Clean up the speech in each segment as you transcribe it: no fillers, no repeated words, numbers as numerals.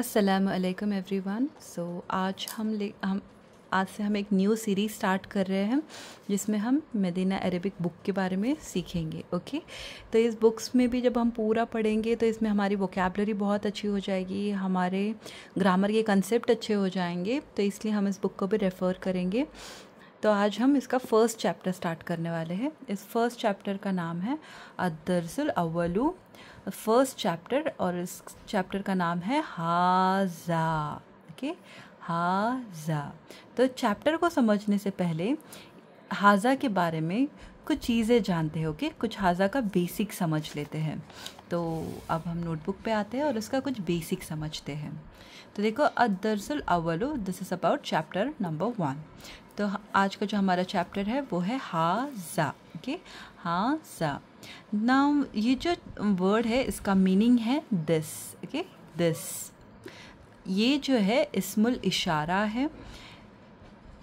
अस्सलामुअलैकुम एवरीवन। आज से हम एक न्यू सीरीज़ स्टार्ट कर रहे हैं जिसमें हम मदीना अरेबिक बुक के बारे में सीखेंगे। ओके, तो इस बुक्स में भी जब हम पूरा पढ़ेंगे तो इसमें हमारी वोकैबलरी बहुत अच्छी हो जाएगी, हमारे ग्रामर के कंसेप्ट अच्छे हो जाएंगे, तो इसलिए हम इस बुक को भी रेफ़र करेंगे। तो आज हम इसका फ़र्स्ट चैप्टर स्टार्ट करने वाले हैं। इस फर्स्ट चैप्टर का नाम है अद-दर्सुल अव्वलु, फर्स्ट चैप्टर, और इस चैप्टर का नाम है हाज़ा। ओके, हाज़ा। तो चैप्टर को समझने से पहले हाज़ा के बारे में कुछ चीज़ें जानते हो, कुछ हाज़ा का बेसिक समझ लेते हैं। तो अब हम नोटबुक पे आते हैं और उसका कुछ बेसिक समझते हैं। तो देखो, अद-दर्सुल अव्वलु, this is about chapter number 1। तो आज का जो हमारा चैप्टर है वो है हाज़ा। ओके, हाज़ा। नाउ ये जो वर्ड है इसका मीनिंग है दिस। ओके, दिस, ये जो है इस्मुल इशारा है।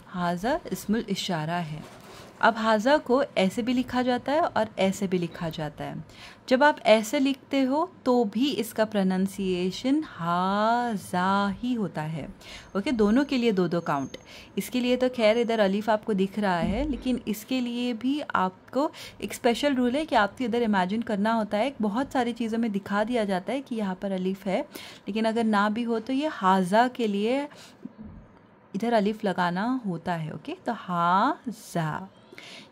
हाज़ा इस्मुल इशारा है। अब हाज़ा को ऐसे भी लिखा जाता है और ऐसे भी लिखा जाता है। जब आप ऐसे लिखते हो तो भी इसका प्रोनाउंसिएशन हाज़ा ही होता है। ओके, दोनों के लिए दो काउंट। इसके लिए तो खैर इधर अलीफ आपको दिख रहा है, लेकिन इसके लिए भी आपको एक स्पेशल रूल है कि आपको इधर इमेजिन करना होता है। बहुत सारी चीज़ों में दिखा दिया जाता है कि यहाँ पर अलीफ है, लेकिन अगर ना भी हो तो ये हाज़ा के लिए इधर अलीफ लगाना होता है। ओके, तो हाज़ा,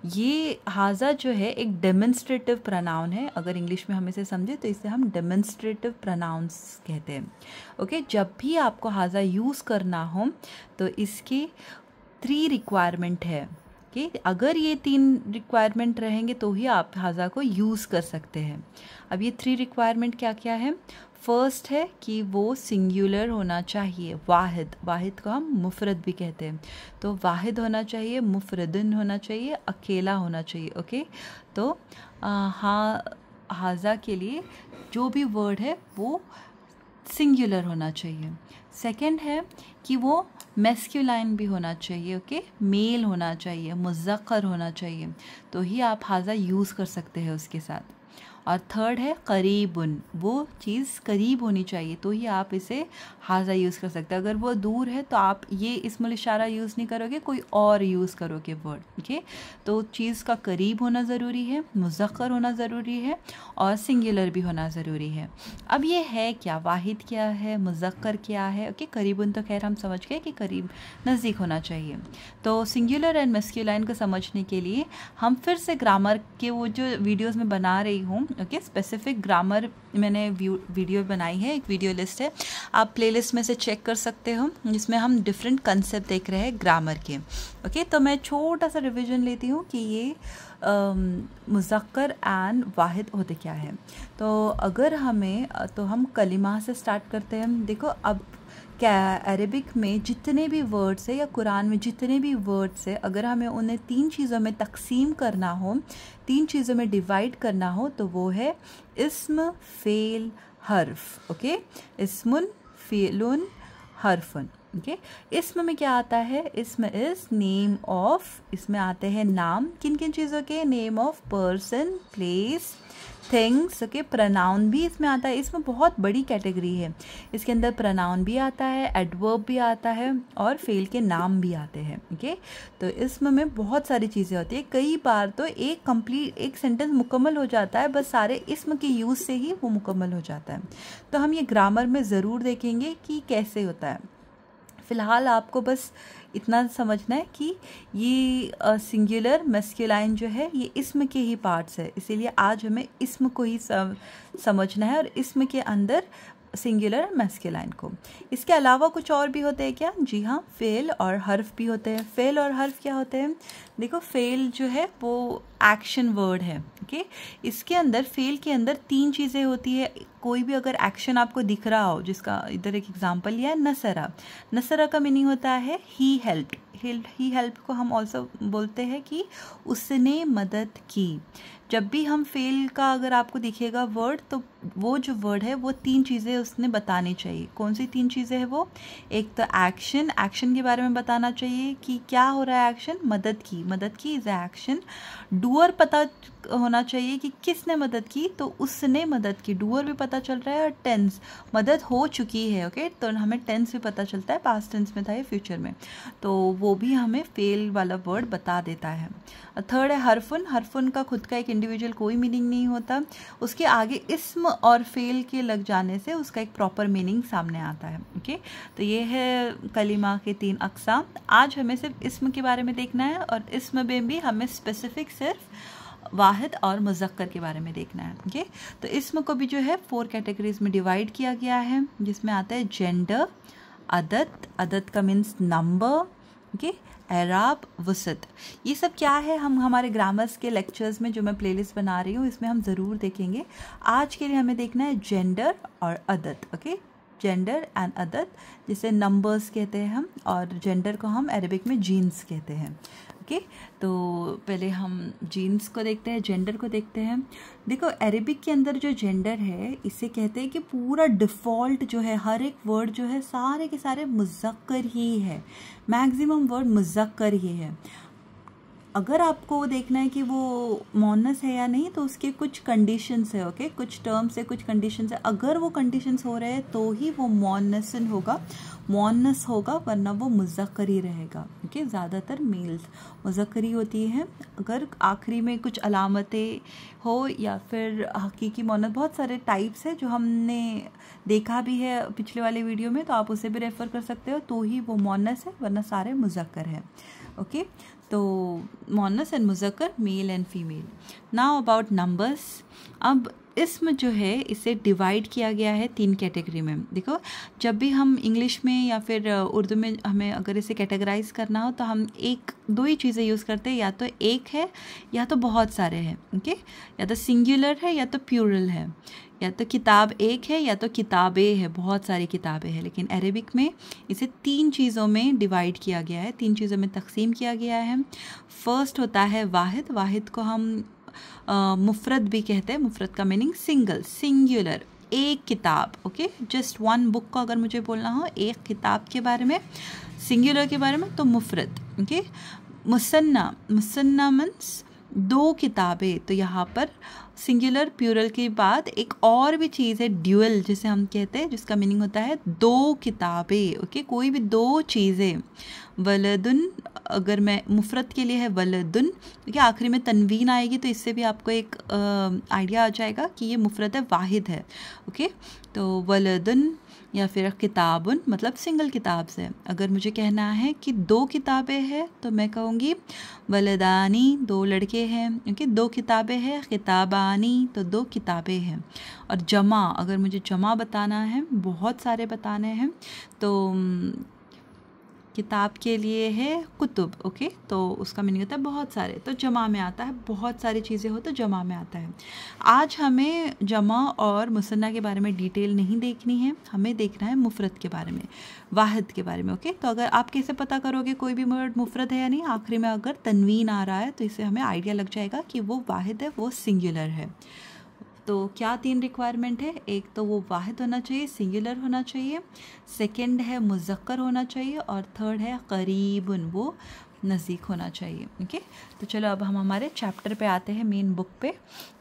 ये हाज़ा जो है एक डेमोन्स्ट्रेटिव प्रोनाउन है। अगर इंग्लिश में हम इसे समझे तो इसे हम डेमोन्स्ट्रेटिव प्रोनाउंस कहते हैं। ओके, जब भी आपको हाज़ा यूज़ करना हो तो इसकी 3 रिक्वायरमेंट है कि अगर ये 3 रिक्वायरमेंट रहेंगे तो ही आप हाज़ा को यूज़ कर सकते हैं। अब ये 3 रिक्वायरमेंट क्या क्या है? फर्स्ट है कि वो सिंगुलर होना चाहिए, वाहिद। वाहिद को हम मुफरद भी कहते हैं, तो वाहिद होना चाहिए, मुफरदन होना चाहिए, अकेला होना चाहिए। ओके, तो हाज़ा के लिए जो भी वर्ड है वो सिंगुलर होना चाहिए। सेकंड है कि वो मैस्कुलाइन भी होना चाहिए। ओके, मेल होना चाहिए, मुज़क्कर होना चाहिए, तो ही आप हाज़ा यूज़ कर सकते हैं उसके साथ। और थर्ड है करीबुन, वो चीज़ करीब होनी चाहिए तो ही आप इसे हाज़ा यूज़ कर सकते हैं। अगर वो दूर है तो आप ये इस्मुल इशारा यूज़ नहीं करोगे, कोई और यूज़ करोगे वर्ड। ओके, तो चीज़ का करीब होना ज़रूरी है, मुज़क्कर होना ज़रूरी है, और सिंगुलर भी होना ज़रूरी है। अब ये है क्या, वाहिद क्या है, मुज़क्कर क्या है? ओके, करीबुन तो खैर हम समझ गए कि करीब, नज़दीक होना चाहिए। तो सिंगुलर एंड मैस्कुलाइन को समझने के लिए हम फिर से ग्रामर के वो जो वीडियोज़ में बना रही हूँ, ओके, स्पेसिफिक ग्रामर मैंने वीडियो बनाई है, एक वीडियो लिस्ट है, आप प्लेलिस्ट में से चेक कर सकते हो, जिसमें हम डिफरेंट कंसेप्ट देख रहे हैं ग्रामर के। ओके, तो मैं छोटा सा रिवीजन लेती हूँ कि ये मुज़क्कर एंड वाहिद होते क्या है। तो अगर हमें, तो हम कलिमा से स्टार्ट करते हैं। देखो, अब क्या अरेबिक में जितने भी वर्ड्स है या कुरान में जितने भी वर्ड्स है, अगर हमें उन्हें 3 चीज़ों में तकसीम करना हो, 3 चीज़ों में डिवाइड करना हो, तो वो है इस्म, फ़ेल, हर्फ। ओके, इस्मुन, फ़ेलुन, हर्फुन। ओके, इस्म में क्या आता है? इस्म इज़ नेम ऑफ, इसमें आते हैं नाम, किन किन चीज़ों के? Name of person, place, things. Okay, pronoun भी इसमें आता है। इसमें बहुत बड़ी कैटेगरी है, इसके अंदर प्रनाउन भी आता है, एडवर्ब भी आता है, और फेल के नाम भी आते हैं। ओके, तो इसमें में बहुत सारी चीज़ें होती है। कई बार तो एक सेंटेंस मुकम्मल हो जाता है, बस सारे इसम के यूज़ से ही वो मुकम्मल हो जाता है। तो हम ये ग्रामर में ज़रूर देखेंगे कि कैसे होता है। फ़िलहाल आपको बस इतना समझना है कि ये सिंगुलर मैस्कुलाइन जो है ये इस्म के ही पार्ट्स है, इसीलिए आज हमें इस्म को ही समझना है, और इस्म के अंदर सिंगुलर मैस्कुलाइन को। इसके अलावा कुछ और भी होते हैं क्या? जी हाँ, फ़ेल और हर्फ भी होते हैं। फ़ेल और हर्फ क्या होते हैं? देखो, फ़ेल जो है वो एक्शन वर्ड है। ओके, इसके अंदर, फ़ेल के अंदर 3 चीज़ें होती है। कोई भी अगर एक्शन आपको दिख रहा हो, जिसका इधर एक एग्जांपल लिया है, नसरा। नसरा का मीनिंग होता है ही हेल्प्ड। ही हेल्प को हम ऑल्सो बोलते हैं कि उसने मदद की। जब भी हम फेल का अगर आपको दिखेगा वर्ड, तो वो जो वर्ड है वो 3 चीज़ें उसने बतानी चाहिए। कौन सी 3 चीज़ें हैं वो? एक तो एक्शन के बारे में बताना चाहिए कि क्या हो रहा है, एक्शन, मदद की इज एक्शन। डूअर पता होना चाहिए कि किसने मदद की, तो उसने मदद की, डूअर भी पता चल रहा है। और टेंस, मदद हो चुकी है, ओके, तो हमें टेंस भी पता चलता है, पास्ट टेंस में था या फ्यूचर में, तो वो भी हमें फेल वाला वर्ड बता देता है। थर्ड है हरफुन का खुद का एक इंडिविजुअल कोई मीनिंग नहीं होता, उसके आगे इस्म और फेल के लग जाने से उसका एक प्रॉपर मीनिंग सामने आता है, ओके। तो ये है कलिमा के 3 अक़साम। आज हमें सिर्फ इस्म के बारे में देखना है, और इस्म में भी हमें स्पेसिफिक सिर्फ वाहिद और मुज़क्कर के बारे में देखना है, ओके। तो इस्म को भी जो है 4 कैटेगरीज में डिवाइड किया गया है, जिसमें आता है जेंडर, अदद का मीन्स नंबर, ओके, एराब, वसत। ये सब क्या है हम हमारे ग्रामर्स के लेक्चर्स में जो मैं प्लेलिस्ट बना रही हूँ इसमें हम ज़रूर देखेंगे। आज के लिए हमें देखना है जेंडर और अदद, ओके। जेंडर एंड अदद, जिसे नंबर्स कहते हैं हम, और जेंडर को हम अरबिक में जीन्स कहते हैं, ओके। तो पहले हम जीन्स को देखते हैं, जेंडर को देखते हैं। देखो अरेबिक के अंदर जो जेंडर है इसे कहते हैं कि पूरा डिफ़ॉल्ट जो है, हर एक वर्ड जो है सारे के सारे मुज़क्कर ही है, मैक्सिमम वर्ड मुज़क्कर ही है। अगर आपको देखना है कि वो मोनस है या नहीं, तो उसके कुछ कंडीशंस है, ओके, कुछ टर्म्स है, कुछ कंडीशंस है। अगर वो कंडीशंस हो रहे हैं तो ही वो मोनसन होगा, मोनस होगा, वरना वो मुज़क्कर ही रहेगा, ओके। ज़्यादातर मेल्स मुज़क्कर ही होती है। अगर आखिरी में कुछ अलामतें हो या फिर हकीकी मोनस, बहुत सारे टाइप्स है जो हमने देखा भी है पिछले वाले वीडियो में, तो आप उसे भी रेफ़र कर सकते हो, तो ही वो मोनस है, वरना सारे मुज़क्कर है, ओके। तो मोनस एंड मुज़क्कर, male and female. Now about numbers. अब इस्म जो है इसे डिवाइड किया गया है 3 कैटेगरी में। देखो जब भी हम इंग्लिश में या फिर उर्दू में हमें अगर इसे कैटेगराइज करना हो तो हम 1-2 ही चीज़ें यूज़ करते हैं, या तो एक है या तो बहुत सारे हैं, ओके, या तो सिंगुलर है या तो प्लूरल है, या तो किताब एक है या तो किताबें है, बहुत सारी किताबें हैं। लेकिन अरेबिक में इसे 3 चीज़ों में डिवाइड किया गया है, 3 चीज़ों में तकसीम किया गया है। फर्स्ट होता है वाहिद। वाहिद को हम मुफरद भी कहते हैं। मुफरद का मीनिंग सिंगल, सिंगुलर, एक किताब, ओके, जस्ट 1 बुक को अगर मुझे बोलना हो, एक किताब के बारे में, सिंगुलर के बारे में, तो मुफरद, ओके। मुसन्ना मीन्स 2 किताबें, तो यहाँ पर सिंगुलर प्लूरल के बाद एक और भी चीज़ है, ड्यूअल जिसे हम कहते हैं, जिसका मीनिंग होता है 2 किताबें, ओके, कोई भी 2 चीज़ें। वलदुन, अगर मैं मुफरत के लिए है वलदुन, क्योंकि आखिरी में तनवीन आएगी तो इससे भी आपको एक आइडिया आ जाएगा कि ये मुफरत है, वाहिद है, ओके। तो वलदुन या फिर किताबुन मतलब सिंगल किताब से। अगर मुझे कहना है कि 2 किताबें हैं तो मैं कहूँगी वलदानी, 2 लड़के हैं, क्योंकि 2 किताबें हैं। किताबानी, तो 2 किताबें हैं। और जमा, अगर मुझे जमा बताना है, बहुत सारे बताने हैं, तो किताब के लिए है कुतुब, ओके, तो उसका मीनिंग होता है बहुत सारे, तो जमा में आता है, बहुत सारी चीज़ें हो तो जमा में आता है। आज हमें जमा और मुसन्ना के बारे में डिटेल नहीं देखनी है, हमें देखना है मुफरत के बारे में, वाहिद के बारे में, ओके। तो अगर आप कैसे पता करोगे कोई भी वर्ड मुफरत है या नहीं? आखिरी में अगर तनवीन आ रहा है तो इससे हमें आइडिया लग जाएगा कि वो वाहिद है, वो सिंगुलर है। तो क्या 3 रिक्वायरमेंट है? एक तो वो वाहिद होना चाहिए, सिंगुलर होना चाहिए, सेकंड है मुज़क्कर होना चाहिए, और थर्ड है करीबुन, वो नज़दीक होना चाहिए, ओके। तो चलो अब हम हमारे चैप्टर पे आते हैं, मेन बुक पे।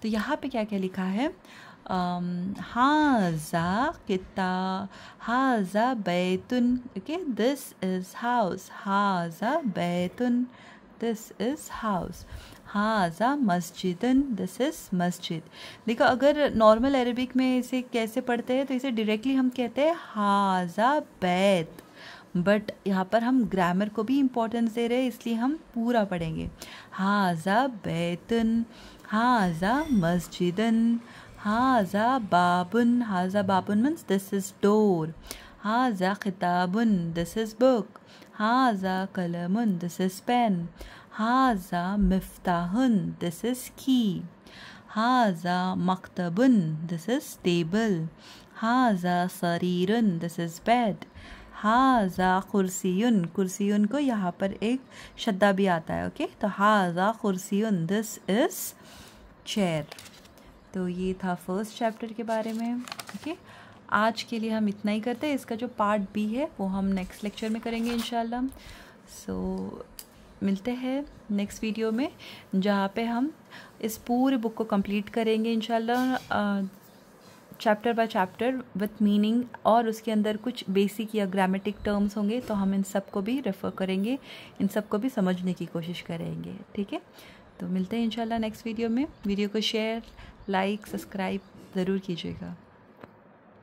तो यहाँ पे क्या क्या लिखा है? हाज़ा बैतुन, ओके, दिस इज़ हाउस, हाज़ा बैतुन, दिस इज़ हाउस। हाज़ा मस्जिदन, दिस इज़ मस्जिद। देखो अगर नॉर्मल अरबिक में इसे कैसे पढ़ते हैं तो इसे डायरेक्टली हम कहते हैं हाज़ा बैत, बट यहाँ पर हम ग्रामर को भी इम्पोर्टेंस दे रहे हैं, इसलिए हम पूरा पढ़ेंगे। हाज़ा बैतन, हाज़ा मस्जिदन, हाज़ा बाबुन, हाज़ा बाबुन मीन्स दिस इज़ डोर, हाज़ा किताबुन, दिस इज़ बुक, हाज़ा कलमुन, दिस इज़ पेन, हाज़ा मिफ्ताहुन, दिस इज़ की, हाज़ा मकतबुन, दिस इज़ टेबल, हाज़ा सरीरुन, दिस इज़ बेड, हाजा कुर्सियुन, कुर्सियुन को यहाँ पर एक शद्दा भी आता है, ओके। तो हाजा कुर्सियुन, दिस इज़ चेयर। तो ये था फर्स्ट चैप्टर के बारे में, ओके। आज के लिए हम इतना ही करते हैं। इसका जो पार्ट बी है वो हम नेक्स्ट लेक्चर में करेंगे इंशाल्लाह। सो मिलते हैं नेक्स्ट वीडियो में, जहाँ पे हम इस पूरे बुक को कंप्लीट करेंगे इंशाल्लाह, chapter by chapter with meaning, और उसके अंदर कुछ बेसिक या ग्रामेटिक टर्म्स होंगे तो हम इन सब को भी रेफ़र करेंगे, इन सब को भी समझने की कोशिश करेंगे, ठीक है। तो मिलते हैं इंशाल्लाह नेक्स्ट वीडियो में। वीडियो को शेयर, लाइक, सब्सक्राइब ज़रूर कीजिएगा।